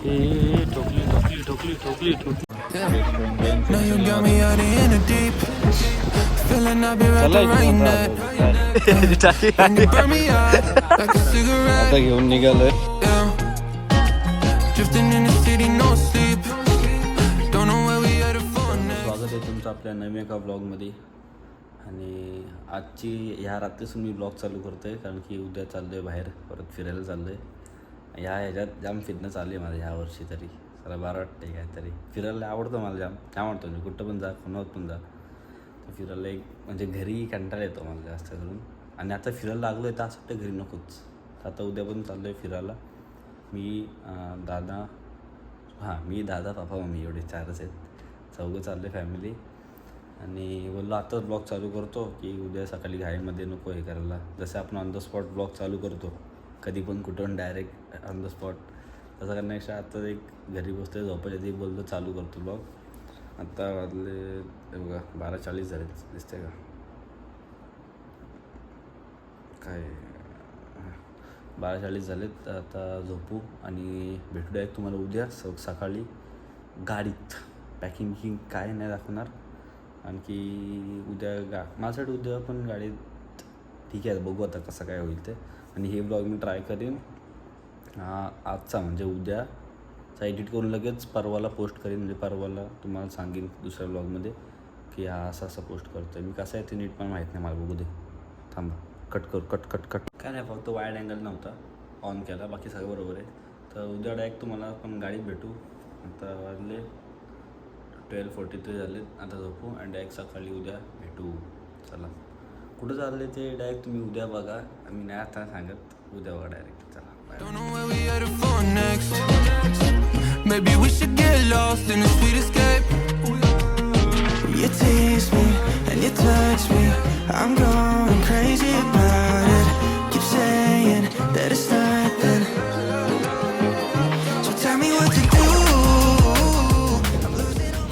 आता घेऊन निघालोय. स्वागत आहे तुमचं आपल्या नवीन एका ब्लॉगमध्ये. आणि आजची ह्या रात्रीसून मी ब्लॉग चालू करतो आहे, कारण की उद्या चाललो आहे बाहेर, परत फिरायला चाललो आहे. ह्याच्यात जाम फिरणं चालू आहे माझं ह्या वर्षी तरी. जरा बरं वाटतं आहे काहीतरी. फिरायला आवडतं मला, जाम आवडतं. म्हणजे कुठं पण जा, कोणावर पण जा, तर फिरायला एक म्हणजे घरी कंटाळा येतो मला जास्त करून. आणि आता फिरायला लागलो आहे तर असं वाटतं घरी नकोच. तर आता उद्या पण चाललो आहे फिरायला. मी दादा पापा मम्मी एवढे चारच आहेत, चौघं चालले फॅमिली. आणि बोललो आताच ब्लॉग चालू करतो की उद्या सकाळी घाईमध्ये नको हे करायला. जसं आपण ऑन द स्पॉट ब्लॉग चालू करतो कधी पण कुठून डायरेक्ट ऑन द स्पॉट, तसं करण्यापेक्षा आता एक घरी बसतो झोपायच्या आधी बोलतो चालू करतो ब्लॉग. आत्ता वाजले बघा 12:40 झाले, दिसते का काय? 12:40 झालेत. तर आता झोपू आणि भेटू डायरेक्ट तुम्हाला उद्या सकाळी गाडीत. पॅकिंग काय नाही दाखवणार. आणखी उद्या माझ्यासाठी उद्या पण गाडीत ठीक आहे, बघू आता कसं काय होईल ते. आणि हे ब्लॉग मी ट्राय करेन आजचा म्हणजे उद्याचा एडिट करून लगेच परवाला पोस्ट करेन. म्हणजे परवाला तुम्हाला सांगेन दुसऱ्या ब्लॉगमध्ये की हा असं पोस्ट करतो आहे. मी कसं आहे ते नीट पण माहीत नाही मला, बघू दे. थांबा, कट काय नाही, फक्त वाईड अँगल नव्हता ऑन केला, बाकी सगळं बरोबर आहे. तर उद्या डायरेक्ट तुम्हाला पण गाडीत भेटू. आता वाजले 12:43 झाले. आता झोपू आणि डायरेक्ट सकाळी उद्या भेटू. चला, कुठं चालले ते डायरेक्ट तुम्ही उद्या बघा. मी नाही आता सांगत, उद्या बघा डायरेक्ट. चला,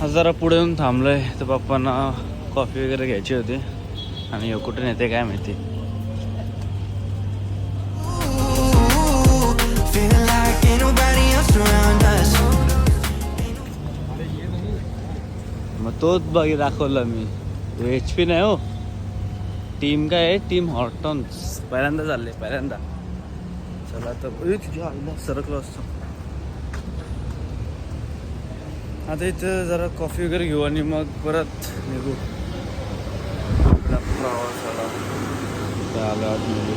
जरा पुढे येऊन थांबलोय तर पप्पांना कॉफी वगैरे घ्यायची होती. आणि कुठून येते काय माहिती. मग तोच बघी दाखवला मी. HP नाही हो, टीम काय आहे, टीम हॉटॉन्स. पहिल्यांदा चालले, पहिल्यांदा. चला तर तुझ्या आईला सरकलो असतो. आता इथं जरा कॉफी वगैरे घेऊ आणि मग परत निघू प्रवासाला. आलो आतमध्ये.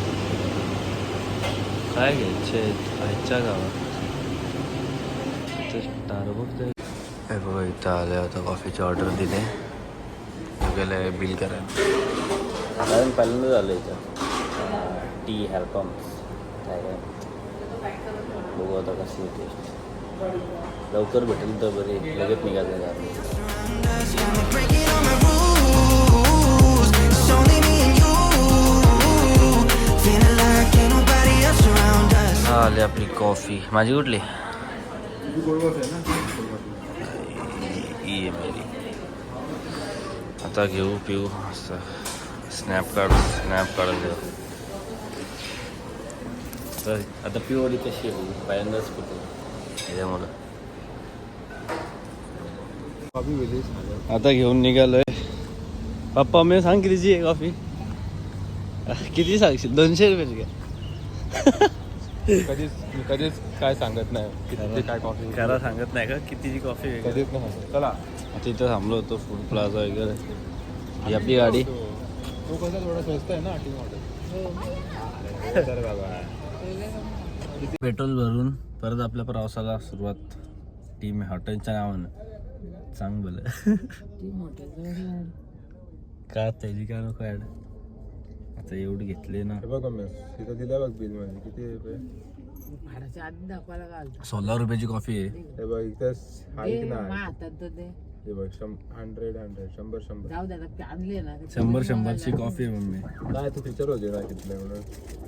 काय घ्यायचे खायच्या गावात स्टारबक्स आहे. हे बघा इथं आले, आता कॉफीची ऑर्डर दिले, गेलं बिल करायला. कारण पहिल्यांदा झालं इथं टी हॅरकॉम्स. काय बघू आता कशी टेस्ट. लवकर भेटेल तर बरे, लगेच निघायचं झालं. आली आपली कॉफी. माझी कुठली मेरी. आता घेऊ पिऊ असं. स्नॅप काढून घेऊ. तर आता पिवळी कशी आहे बघू, पहिल्यांदाच पितो त्याच्यामुळं. आता घेऊन निघालोय. पप्पा मी सांग कितीची आहे कॉफी? किती सांगशील? 200 रुपयाची काय? कधीच काय सांगत नाही किती काय कॉफी खरा सांगत नाही का कितीची कॉफी आहे? कधीच नाही. चला आता इथं थांबलो होतो फूड प्लाझा वगैरे. ही आपली गाडी. तो कसं थोडा स्वस्त आहे ना टी मॉडेल. पेट्रोल भरून परत आपल्या प्रवासाला सुरुवात. टीम हॉटेलच्या नावानं सांग बोल का त्याची काय नको ॲड. आता एवढी घेतली ना. बघ तिथं दिलं बघ बिल मध्ये किती रुपये. 16 रुपयाची कॉफी आहे. हे बघ इथं हाईक नाही. हे बघ 100ची कॉफी आहे मम्मी. काय तू पिक्चर होते ना किती म्हणून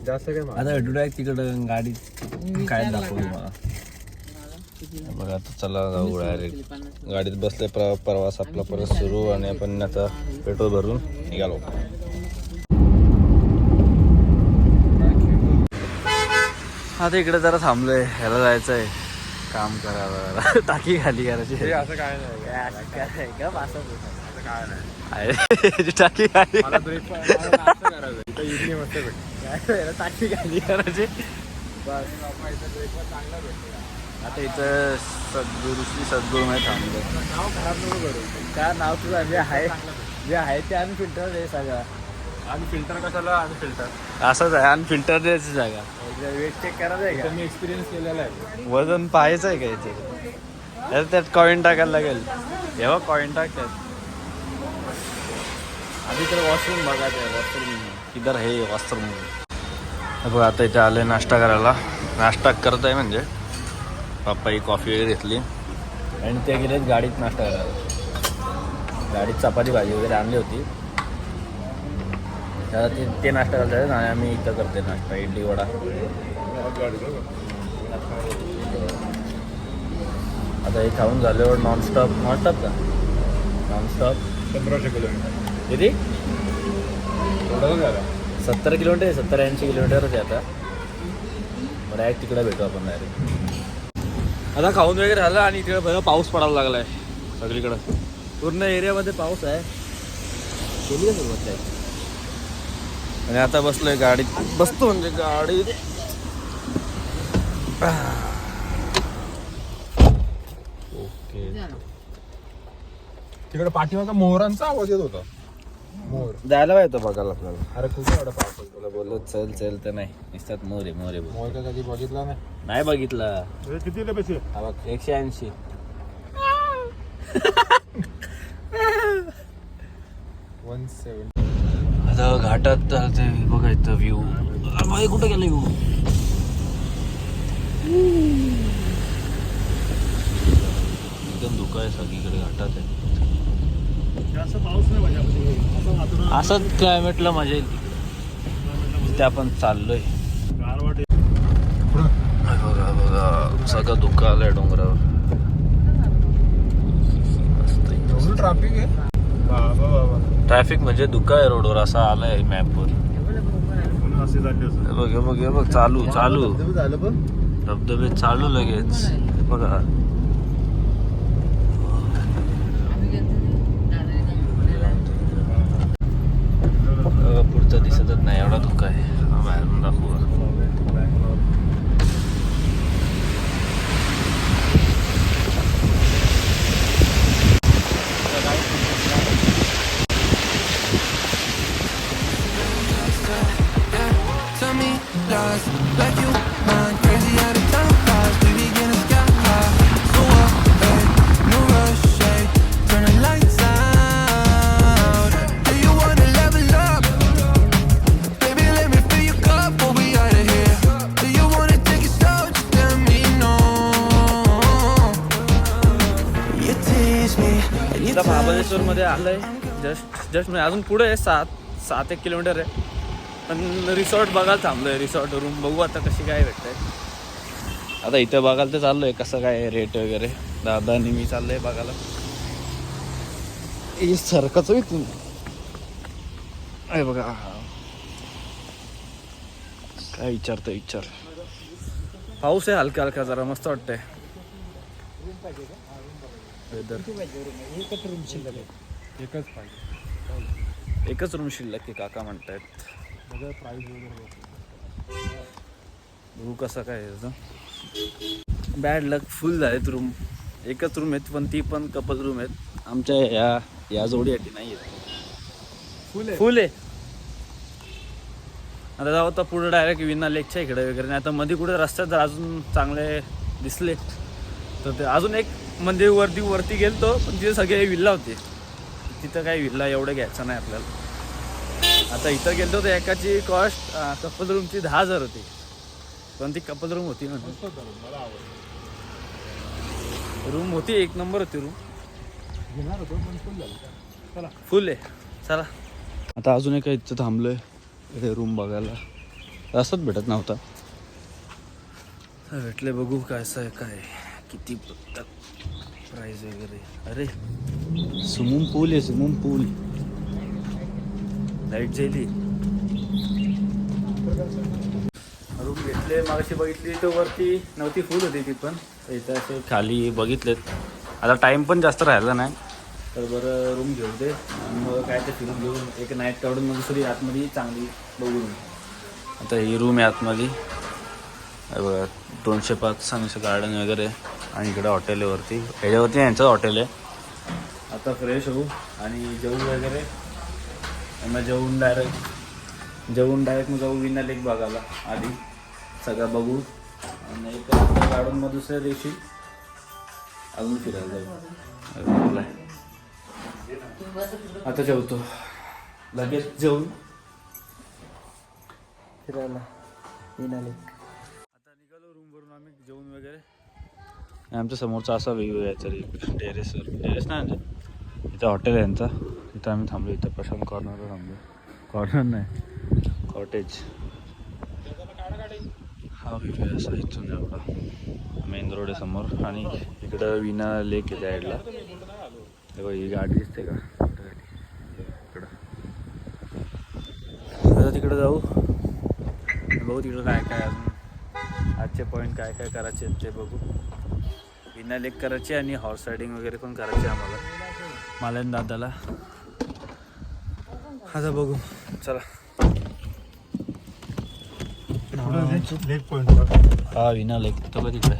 जास्त काय. आता डायरेक्ट तिकडं गाडीत काय दाखवतो मला. बघा आता चला जाऊ डायरेक्ट. गाडीत बसले, प्रवास आपला परत सुरू. आणि आपण आता पेट्रोल भरून निघालो. आता इकडे जरा थांबलोय, ह्याला जायचं आहे काम करा टाकी खाली करायची हे असं काय नाही असं काय नाही टाकी खाली मला ब्रेकफास्ट नाश्ता करायचा इथं इडली मस्त भेटते टाकी खाली करायची बस ब्रेकफास्ट चांगला भेटतो आता इथं सद्गुरू श्री सद्गुरू मध्ये थांबलो. नाव खराब नको करू काय नाव तुझं जे आहे चांगलं भेटतं. जे आहे ते अनफिल्टर आहे सगळं. आणि फिल्टर कशाला आणि फिल्टर असंच आहे अनफिल्टर द्यायची जागा. वेट चेक करायचं आहे मी एक्सपिरियन्स केलेला आहे का वजन पाहायचं आहे का याचे त्यात कॉईन टाकायला लागेल तेव्हा कॉईन टाकतात. आधी तर वॉशरूम बघायचं आहे वॉशरूम किधर हे वॉशरूम. बघा आता इथे आले नाश्ता करायला. नाश्ता करत आहे म्हणजे पप्पा ही कॉफी वगैरे घेतली आणि ते गेलेत गाडीत नाश्ता करायला. गाडीत चपाती भाजी वगैरे आणली होती त्याला ते नाश्ता करतात आणि आम्ही इथं करते नाश्ता इडली वडा. आता हे खाऊन झाल्यावर नॉनस्टॉप का नॉनस्टॉप 1500 किलोमीटर किती थोडं झालं 70 किलोमीटर 70-80 किलोमीटरच आहे आता. डायरेक्ट तिकडे भेटू आपण डायरेक्ट. आता खाऊन वगैरे झालं आणि इकडे बघा पाऊस पडायला लागला आहे सगळीकडं. पूर्ण एरियामध्ये पाऊस आहे. केली का सुरुवात आहे आणि आता बसलोय गाडीत. बसतो म्हणजे गाडीत ओके. तिकडे पाठीमागा मोहरांचा आवाज येत होता. मोर जायला पाहिजे बघायला आपल्याला. अरे खूप एवढा पाऊस तुला बोललो चल तर नाही नुसतात मोरे मोरे बोल. मोर का कधी बघितला नाही बघितला. किती पैसे हा बघ 180. आता घाटात ते बघायचं व्ह्यू. कुठं गेलं व्ह्यू एकदम धुका आहे सगळीकडे घाटात आहे. पाऊस नाही असंच क्लायमेटला मजा येईल तिथे आपण चाललोय. बघा बघा सगळं धुका आलंय डोंगरावर. ट्रॅफिक आहे बाबा बाबा. ट्रॅफिक म्हणजे धुका आहे रोडवर असं आलंय मॅपवर. बघ चालू झालं पण धबधबे चालू लगेच. बघा पुढचं दिसतच नाही एवढा धुका आहे. बाहेरून दाखवू. Like you, mind crazy out of time flies. We begin to sky high. So up, hey, no rush, hey. Turn the lights out. Do you wanna level up? Baby, let me fill your cup while we out of here. Do you wanna take it slow? Just let me know. You tease me and you Mahabaleshwar मध्ये आलंय. Just म्हणजे अजून पुढे आहे 7-1 kilometre आहे. पण resort बघायला थांबलोय. Resort room बघू आता कशी काय भेटतंय. आता इथं बघायला तर चाललोय कसं काय रेट वगैरे. दादा नेहमी चाललंय बघायला. हे सरकच इथून आहे बघा. काय विचार पाऊस आहे हलका हलका जरा मस्त वाटतंय. एकच रूम शिल्लक की काका म्हणतायत. बघू कसं काय बॅड लक. फुल झालेत रूम. एकच रूम आहेत पण ती पण कपल रूम आहेत. आमच्या या जोडीसाठी नाही आहेत. फुल आहे. आता जाऊ आता पुढे डायरेक्ट विना लेकच्या इकडे वगैरे. नाही आता मध्ये कुठे रस्त्यात जर अजून चांगले दिसले तर ते अजून एक म्हणजे वरती गेलतो पण तिथे सगळे विल्ला होते. तिथं काही विल्ला एवढं घ्यायचं नाही आपल्याला. आता इथं गेलो तर एकाची कॉस्ट कपल रूमची 10,000 होती. पण ती कपल रूम होती ना. रूम होती एक नंबर होती रूम. फुल आहे. चला आता अजून एका इथं थांबलोय इथे रूम बघायला. रस्ताच भेटत नव्हता. भेटले बघू काय काय किती प्राईज वगैरे. अरे स्विमिंग पूल आहे. स्विमिंग पूल लाईट जाईल. रूम घेतले आले मागाशी बघितली तर वरती नव्हती, फुल होती ती पण. तर इथं असे खाली बघितलेत. आता टाईम पण जास्त राहिला नाही, तर बरं रूम घेऊ दे आणि मग काय ते फिरून घेऊन एक नाईट काढून मग दुसरी आतमध्ये चांगली बघून. आता ही रूम आहे आतमध्ये बघा, 205 आणि गार्डन वगैरे. आणि इकडे हॉटेल आहे वरती, ह्याच्यावरती यांचं हॉटेल आहे. आता फ्रेश होऊ आणि जेवू वगैरे, मग जेवून डायरेक्ट मग जाऊ विना लेक बघायला. आधी सगळं बघू आणि एक रात्र काढून मग दुसऱ्या दिवशी अजून फिरायला जाऊ. आता जेवतो, लगेच जेवून फिरायला विना लेक. आता निघालो रूमवरून आम्ही जेवून वगैरे. आमच्या समोरचा असा व्ह्यू आहे तरी टेरेस नाही, इथं हॉटेल आहे यांचा. इथं आम्ही थांबलो, इथं प्रशांत कॉर्नरवर थांबलो. कॉर्नर नाही, कॉटेज. हा व्ह्यू आहे असा इथून एवढा. मेन रोड आहे समोर आणि इकडं विना लेक आहे साईडला. तेव्हा ही गाडी दिसते का इकडं. आता तिकडं जाऊ, बघू तिकडं काय काय अजून आजचे पॉईंट काय काय करायचे ते बघू. विना लेक करायची आणि हॉर्स रायडिंग वगैरे पण करायची आम्हाला, मला आणि दादाला. आता बघू, चला. लेक पॉइंट हा विना लेक तो तिकडे.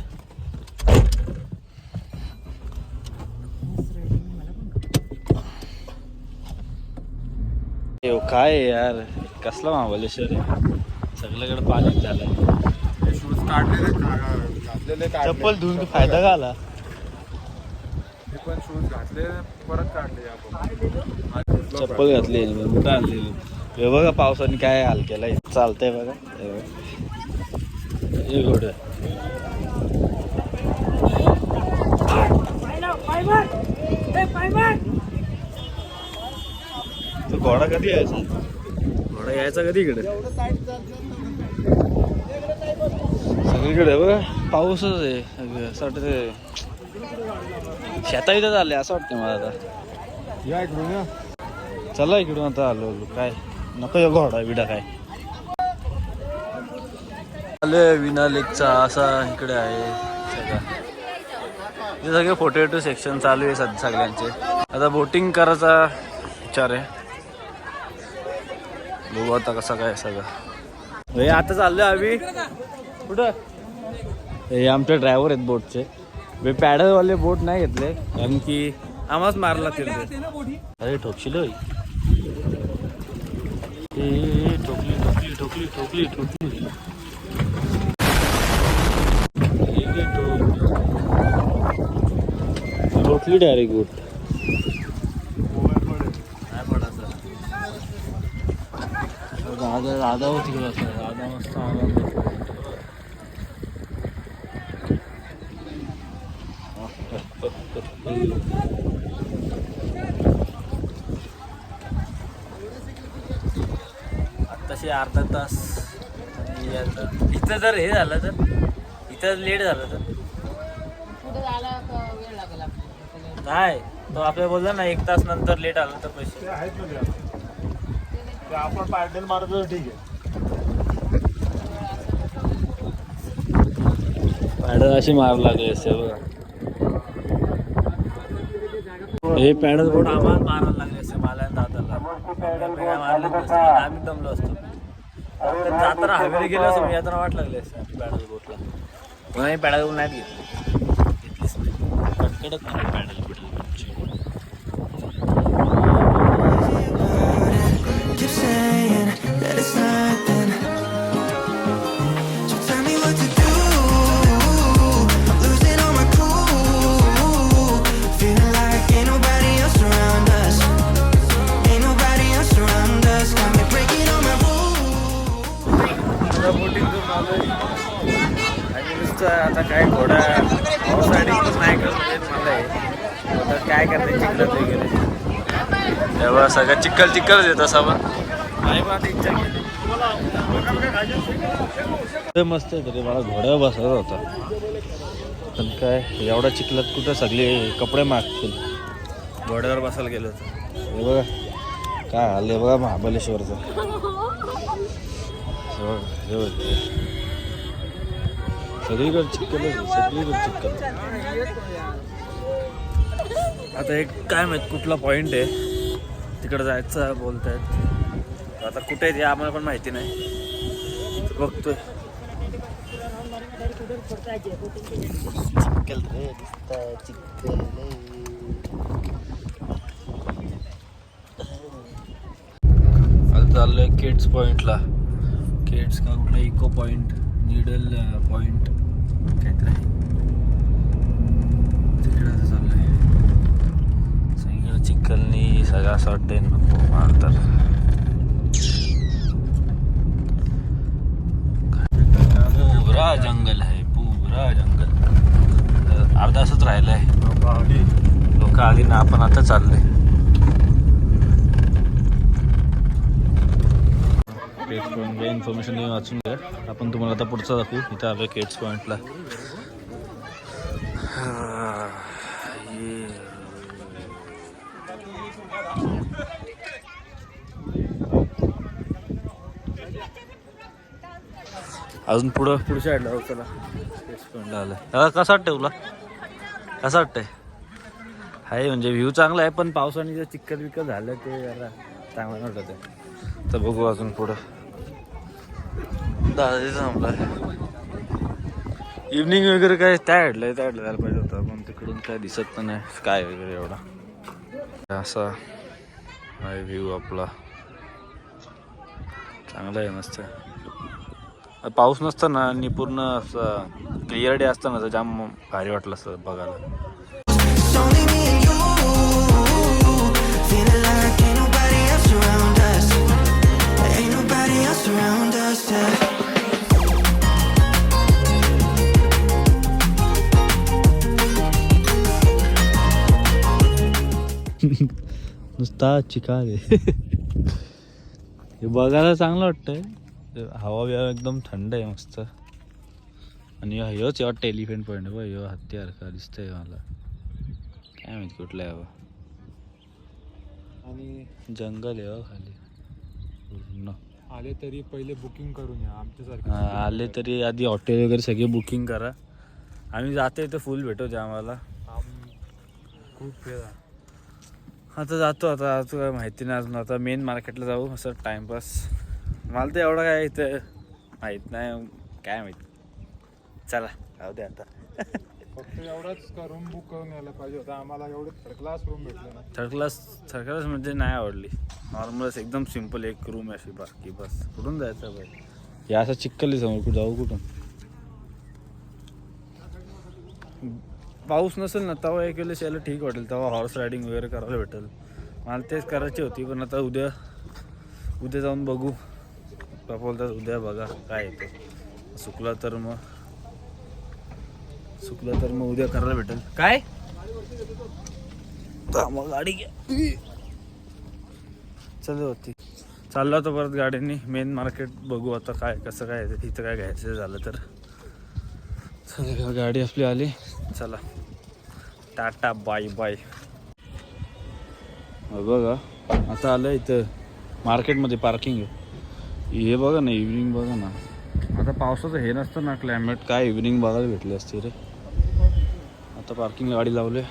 काय आहे यार, कसला महाबलेश्वर आहे, सगळीकडे पाणी झालंय. शूज काढलेले चप्पल धुवून फायदा का आला. मी पण शूज घातले परत काढले आपण. चप्पल घातली कुठं आणलेली. हे बघा पावसाने काय हाल केला. चालतंय बघा हे घोडं. तो घोडा कधी यायचा, घोडा यायचा कधी इकडे. सगळीकडे बघा पाऊसच आहे. असं वाटतं शेता इथं आले असं वाटतं मला. आता या इकडून या. चला इकडून आता आलो काय नको या घोडा बिडा काय. आले विना लेकचा असा इकडे आहे सगळं. हे सगळे फोटो सेक्शन चालू आहे सगळ्यांचे. आता बोटिंग करायचा विचार आहे, बघू आता कसं काय सगळं. हे आता चाललोय आम्ही कुठं. हे आमचे ड्रायव्हर आहेत बोटचे. मी पॅडलवाले बोट नाही घेतले कारण की आम्हाच मारला तिथे. अरे ठोकशील होय. ठोकली ठोकली ठोकली ठोकली ठोकली. ठोकली डायरेक्ट बोट. नाही पडायचं. दादा होती तिकडं असं. दादा मस्त आनंद. आत्ताशी अर्धा तास. इथं जर हे झालं तर, इथं लेट झालं तर नाही, तो आपल्याला बोलला ना 1 तास नंतर लेट आलं तर पैसे आहेत ना. आपण पॅडल मारतो ठीक आहे. पॅडल अशी मार लागली असते बघा. हे पॅडल बोट आम्हाला मारायला लागले असते, मला दादाला मारले नसते. आम्ही दमलो असतो. जाताना हवेली गेलो असतो, मी येताना वाट लागली असते पॅडल बोटला. म्हणून आम्ही पॅडल बोट नाही घेतलीच नाही. कटकडत नाही paddle बोटची. Keep saying that it's nothing. So tell me what to do. I'm losing all my cool. Feeling like ain't nobody else around us. Ain't nobody else around us. Got me breaking all my rules. Boating करून आलोय आणि नुसतं आता काय घोडा horse riding पण नाही करत मला आहे. आता काय करते चिखलात वगैरे तेव्हा सगळं चिखलच येत असा. पण नाही पण आता इच्छा केली. मस्त आहे तरी मला घोड्यावर बसायचा होता, पण काय एवढा चिखलात कुठं सगळे कपडे मागतील. घोड्यावर बसायला गेलो होतं. हे बघा काय आले बघा महाबलेश्वरचं. सगळीकडे चिखल आहे, सगळीकडे चिखल. आता एक काय माहित कुठला पॉइंट आहे तिकडे जायचं बोलतायत. आता कुठे आहे ते आम्हाला पण माहिती नाही, बघतोय. चिखल रे दिसतंय, चिखल रे. आता चाललोय किड्स पॉइंटला. किड्स का कुठला इको पॉइंट, निडल पॉइंट काहीतरी आहे तिकडे. असं चाललंय सगळीकडे चिखलनी सगळं असं वाटतंय नको मला तर. पुरा जंगल आहे, पुरा जंगल. अर्धा असंच राहिलं आहे. लोक आली ना, आपण आता चाललोय. केट्स पॉईंटला इन्फॉर्मेशन वाचून घ्या. आपण तुम्हाला आता पुढचं दाखवू. इथं आलोय केट्स पॉईंटला. अजून पुढच्या साईडला जाऊ. चला केट्स पॉईंटला आलं. कसा वाटतंय तुला? कसा वाटतंय? आहे म्हणजे व्ह्यू चांगला आहे, पण पावसाने जे चिखल विकल झालं ते जरा चांगलं नाही वाटत आहे. तर बघू अजून पुढं. दादा थांबला. इव्हनिंग वगैरे काय त्या साईडला जायला पाहिजे होतं, पण तिकडून काय दिसत पण नाही स्काय वगैरे एवढा. असा आहे व्ह्यू आपला. चांगला आहे, मस्त आहे. पाऊस नसताना आणि पूर्ण असं क्लिअर डे असताना तर जाम भारी वाटलं असं बघायला. It's only me and you. Feeling like ain't nobody else around us. Ain't nobody else around us. नुसता चिकाल आहे. हे बघायला चांगलं वाटतंय. हवा बिवा एकदम थंड आहे, मस्त. आणि ह्योच वाटतं एलिफंट पॉईंट. बघ ह्यो हत्तीसारखा दिसतंय मला. काय माहिती कुठला आहे हवा. आणि जंगल आहे खाली पूर्ण. आले तरी पहिले बुकिंग करून या आमच्यासारखे. आले तरी आधी हॉटेल वगैरे सगळे बुकिंग करा. आम्ही जाते तर फुल भेटवते आम्हाला. खूप वेळ आता जातो. आता काय माहिती नाही अजून. आता मेन मार्केटला जाऊ असं टाइमपास. मला तर एवढं काय इथं माहीत नाही, काय माहिती. चला जाऊ दे आता. फक्त एवढाच रूम बुक करून यायला पाहिजे होता आम्हाला. एवढे थर्ड क्लास रूम भेटले ना. थर्ड क्लास म्हणजे नाही आवडली. नॉर्मलच एकदम सिम्पल एक रूम आहे अशी, बाकी बस. कुठून जायचं बाई? या असं चिक्कली समोर कुठं जाऊ? कुठून? पाऊस नसेल ना तेव्हा एक वेळेस यायला ठीक वाटेल, तेव्हा हॉर्स रायडिंग वगैरे करायला भेटेल. मला तेच करायची होती, पण आता उद्या जाऊन बघू. बोलतात उद्या बघा काय येतं. सुकला तर मग उद्या करायला भेटेल. काय मग गाडी घ्या. चल होती चाललो होतो परत गाडीने. मेन मार्केट बघू आता काय कसं काय आहे तिथं. काय घ्यायचं झालं तर चला. गाडी आपली आली. चला टाटा बाय बाय. बघा आता आलं इथं मार्केटमध्ये पार्किंग आहे. हे बघा ना, इव्हनिंग बघा ना. आता पावसाचं हे नसतं ना क्लायमेट, काय इव्हनिंग बघायला भेटली असते रे. आता पार्किंगला गाडी लावली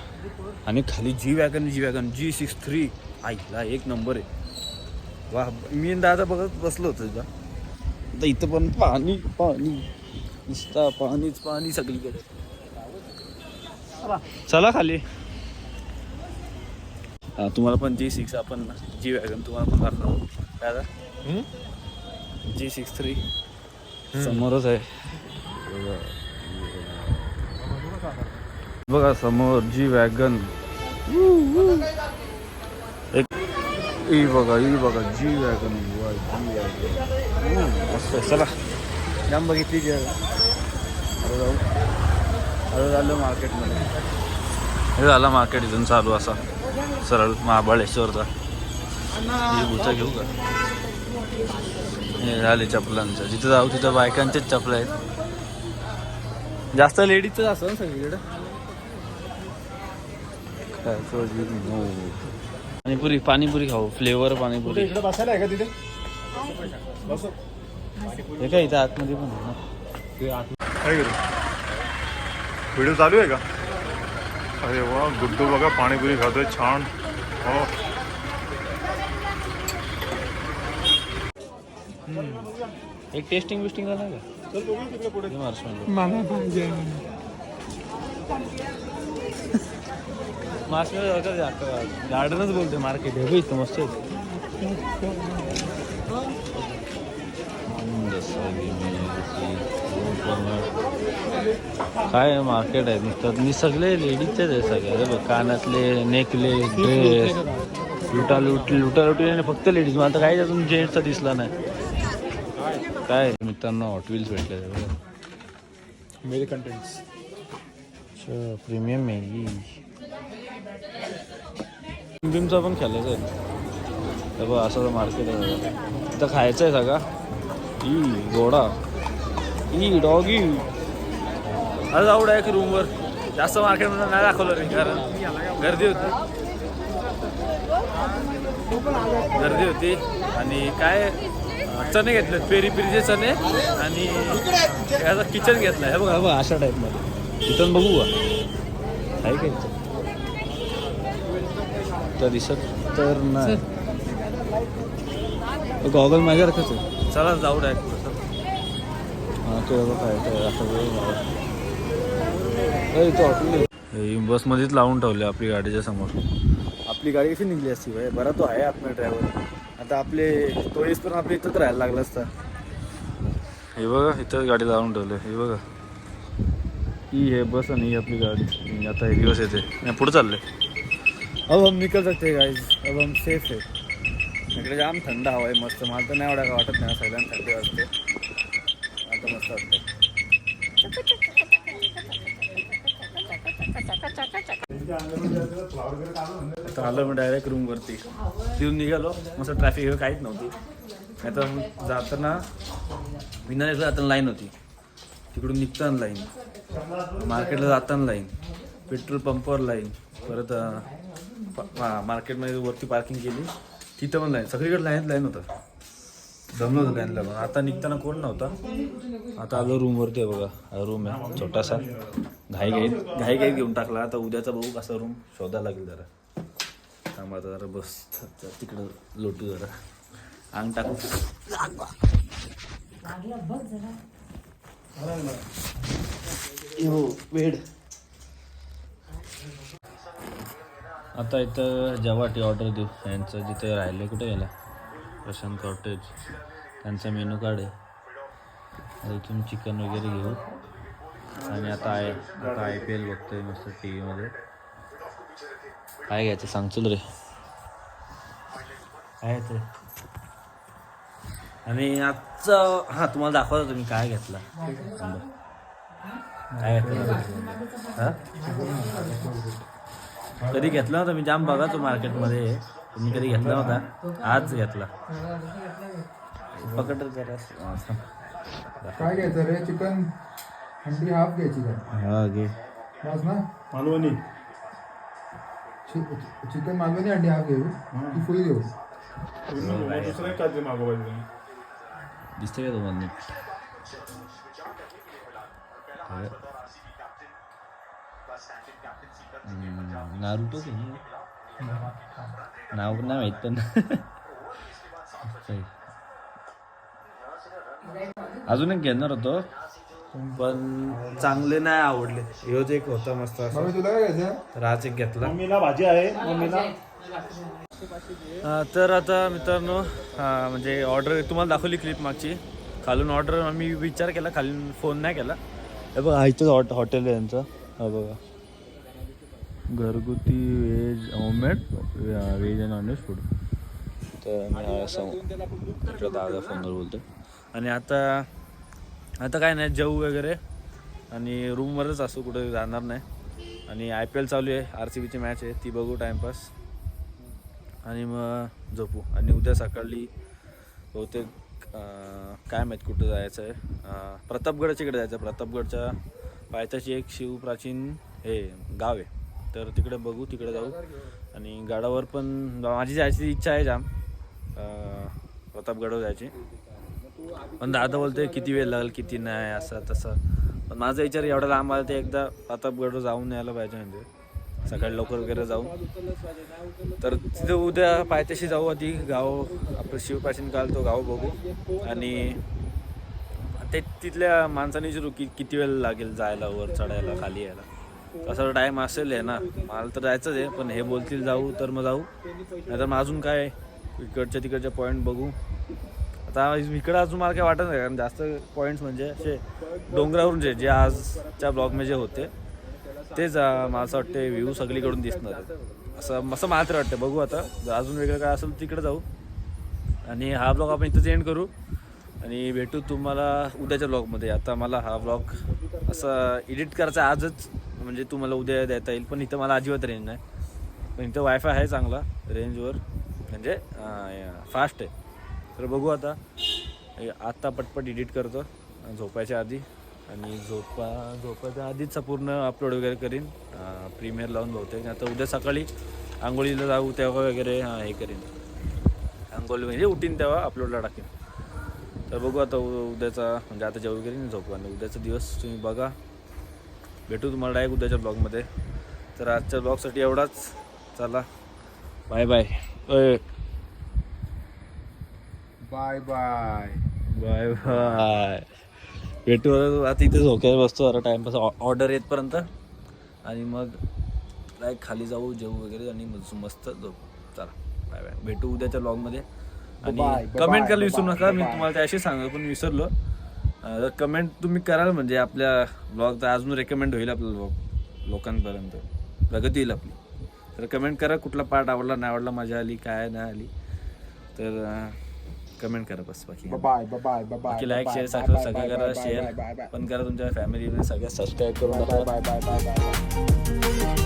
आणि खाली जी वॅगन G63 आईला एक नंबर आहे. वा, मी दादा बघत बसलो होतो तिथं. आता इथं पण पाणी नुसता पाणी सगळीकडे. चला खाली. तुम्हाला पण G6 आपण जी वॅगन तुम्हाला पण दाखवू. दादा G63 समोरच आहे बघा समोर जी वॅगन. एक बघा जी वॅगन. मस्त. चला जाम बघितली जी वॅगन. जाऊ झालं मार्केटमध्ये. हे झालं मार्केट इथून चालू असा सरळ महाबळेश्वरचा. ही बुचा घेऊ का? हे झाले चपलांचं. जिथं जाऊ तिथं बायकांचेच चपल आहेत. जास्त लेडीजच असं ना सगळीकडे. पाणीपुरी खाऊ. फ्लेवर पाणीपुरी. बसायला आहे का तिथे? हे काय इथं आतमध्ये पण आहे ना. काय करू? व्हिडिओ चालू आहे का? अरे वा, गुड्डू बघा पाणीपुरी खातोय छान. हो एक टेस्टिंग बिस्टिंग झाला का? चल बघू तिकडे पुढे. मला पाहिजे गार्डनच बोलते मार्केट आहे इथं मस्त काय मार्केट आहे नुसतं सगळे लेडीजचेच आहे सगळे. अरे बघ कानातले नेकलेस ड्रेस लुटालुटी फक्त लेडीज. मला तर काही अजून जेंट्सचा दिसला नाही. काय मित्रांनो हॉट व्हील्स भेटले मेरे कंटेंट्स. अच्छा प्रीमियम मॅगी बिमचा पण खेळायचं आहे. तर बघ असं मार्केट आहे इथं. खायचं आहे सगळा. ई घोडा ई डॉगी. अरे जाऊ डायरेक्ट रूमवर. जास्त मार्केटमध्ये नाही दाखवलं रे कारण गर्दी होती आणि काय चणे घेतले पेरी पेरीचे चणे आणि याचा किचन घेतला आहे. बघा बघा अशा टाईपमध्ये. किचन बघू का आहे का इथं? तर दिसत तर नाही. गॉगल माझ्या रखच आहे. चला जाऊ डायरेक्ट. हां ते काय असं बसमध्येच लावून ठेवले आपली गाडीच्या समोर. आपली गाडी कशी निघली असती भाई. बरा तो आहे आपला ड्रायव्हर. आता आपले तो पण आपल्या इथंच राहायला लागला असता. हे बघा इथंच गाडी लावून ठेवलं. हे बघा ही हे बस आणि ही आपली गाडी. आता हे दिवस येते पुढे चालले. अब हम निकल सकते हैं गाइस. अब हम सेफ है. इकडे जाम थंड हवा आहे मस्त. मला तर नाही एवढा का वाटत नाही. सगळ्यांना थंडी वाजते. आता मस्त वाटतं. आता आलो मी डायरेक्ट रूमवरती. तिथून निघालो मस्त. ट्रॅफिक वगैरे काहीच नव्हती. नाही तर जाताना विनायकला जाताना लाईन होती. तिकडून निघताना लाईन. मार्केटला जाताना लाईन. पेट्रोल पंपावर लाईन. परत मार्केटमध्ये वरती पार्किंग केली तिथं पण लाईन. सगळीकडे लाईन होतं. जमलं होतं लाईनला पण. आता निघताना कोण नव्हता. आता आलो रूमवरती आहे बघा. हा रूम आहे छोटासा. घाई घेऊन टाकला. आता उद्याचा बघू कसा रूम शोधायला लागेल जरा. थांबा जरा बस तिकडं लोटू जरा अंग टाकू. वेड. आता इथं जेवाटी ऑर्डर देऊ. यांचं जिथे राहिले कुठे गेला प्रशांत कॉटेज. त्यांचा मेनू कार्ड आहे. इथून चिकन वगैरे घेऊ. आणि आता IPL बघतोय मस्त टी व्हीमध्ये. काय घ्यायचं सांगचल रे. काय ते आणि आजचं हां तुम्हाला दाखवतो तुम्ही काय घेतला. काय घेतलं हां कधी घेतला नव्हता मी. जाम बघा तो मार्केटमध्ये. तुम्ही कधी घेतला नव्हता. आज घेतला. पकड जरा. काय घ्यायचं रे? चिकन हंडी हाफ घ्यायची का? हा घे. बस ना. मालवणी चिकन मालवणी हंडी हाफ घेऊ की फुल घेऊ? दुसरं काय मागवायचं. दिसते का तुम्हाला? नारुतो की नाव पण नाही माहीत पण अजून एक घेणार होतो पण चांगले नाही आवडले. ह्योच एक होता मस्त असा. तुला काय घ्यायचं? तर आज एक घेतला. मम्मीला भाजी आहे. मम्मीला तर आता मित्रांनो म्हणजे ऑर्डर तुम्हाला दाखवली क्लिप मागची. खालून ऑर्डर मी विचार केला. खालून फोन नाही केला. हे बघा इथंच हॉटेल आहे यांचं. हा बघा घरगुती veg homemade veg and non veg food. तर मी असं दादा फोनवर बोलतो. आणि आता काय नाही जेवू वगैरे आणि रूमवरच असू. कुठे जाणार नाही. आणि IPL चालू आहे. RCBची मॅच आहे ती बघू टाईमपास. आणि मग झोपू. आणि उद्या सकाळी बहुतेक काय माहीत कुठं जायचं आहे. प्रतापगडच्या इकडे जायचं. प्रतापगडच्या पायथ्याशी एक शिवप्राचीन हे गाव आहे. तर तिकडे बघू. तिकडे जाऊ. आणि गडावर पण माझी जायची इच्छा आहे जाम. प्रतापगडवर जायची. पण दादा बोलतोय किती वेळ लागेल किती नाही असं तसं. पण माझा विचार एवढा लांब आला ते एकदा प्रतापगड जाऊन यायला पाहिजे, म्हणजे सकाळी लवकर वगैरे जाऊ. तर तिथं उद्या पायथ्याशी जाऊ, आधी गाव आपलं शिवप्राचीन काल तो गाव बघू. आणि ते तिथल्या माणसांनी विचारू किती वेळ लागेल जायला, वर चढायला, खाली यायला. तसा टाईम असेल आहे ना, मला तर जायचंच आहे. पण हे बोलतील जाऊ तर मग जाऊ, नाहीतर मग अजून काय इकडच्या तिकडच्या पॉईंट बघू. आता इकडं अजून मला काय वाटत नाही, कारण जास्त पॉईंट्स म्हणजे असे डोंगरावरून जे आजच्या ब्लॉगमध्ये जे होते तेच मला असं वाटते व्ह्यू सगळीकडून दिसणार आहे. असं मला तर वाटतं. बघू आता अजून वेगळं काय असेल तिकडे जाऊ. आणि हा ब्लॉग आपण इथंच एंड करू आणि भेटू तुम्हाला उद्याच्या ब्लॉगमध्ये. आता मला हा ब्लॉग असं एडिट करायचा आजच, म्हणजे तुम्हाला उद्या देता येईल. पण इथं मला अजिबात रेंज नाही. पण इथं वायफाय आहे चांगला रेंजवर, म्हणजे फास्ट आहे. तर बघू आता पटपट एडिट करतो झोपायच्या आधी. आणि झोपायच्या आधीच पूर्ण अपलोड वगैरे करीन, प्रीमियर लावून बहुतेक. आता उद्या सकाळी आंघोळीला जाऊ तेव्हा वगैरे हे करीन, आंघोळी म्हणजे उठीन तेव्हा अपलोडला टाकेन. तर बघू आता उद्याचा, म्हणजे आता जेवण करीन झोपू. आणि उद्याचा दिवस तुम्ही बघा. भेटू तुम्हाला डायरेक्ट उद्याच्या ब्लॉगमध्ये. तर आजच्या ब्लॉगसाठी एवढाच. चला bye bye. Bye bye bye bye. भेटू आता इथे झोक्यावर बसतो जरा टाईमपास ऑर्डर येतपर्यंत. आणि मग डायरेक्ट खाली जाऊ, जेवू वगैरे आणि मस्त झोपू. चला बाय बाय. भेटू उद्याच्या ब्लॉगमध्ये. आणि कमेंट करायला विसरू नका. मी तुम्हाला त्याशी सांगतो पण विसरलो. कमेंट तुम्ही कराल म्हणजे आपल्या ब्लॉग तर अजून रेकमेंड होईल आपला ब्लॉग लोकांपर्यंत, प्रगती येईल आपली. तर कमेंट करा कुठला पार्ट आवडला, नाही आवडला, मजा आली, काय नाही आली. तर कमेंट करा बस. बाकी लाईक शेअर सगळं करा. शेअर पण करा तुमच्या फॅमिली सगळ्या सबस्क्राईब करून. Bye bye bye bye bye.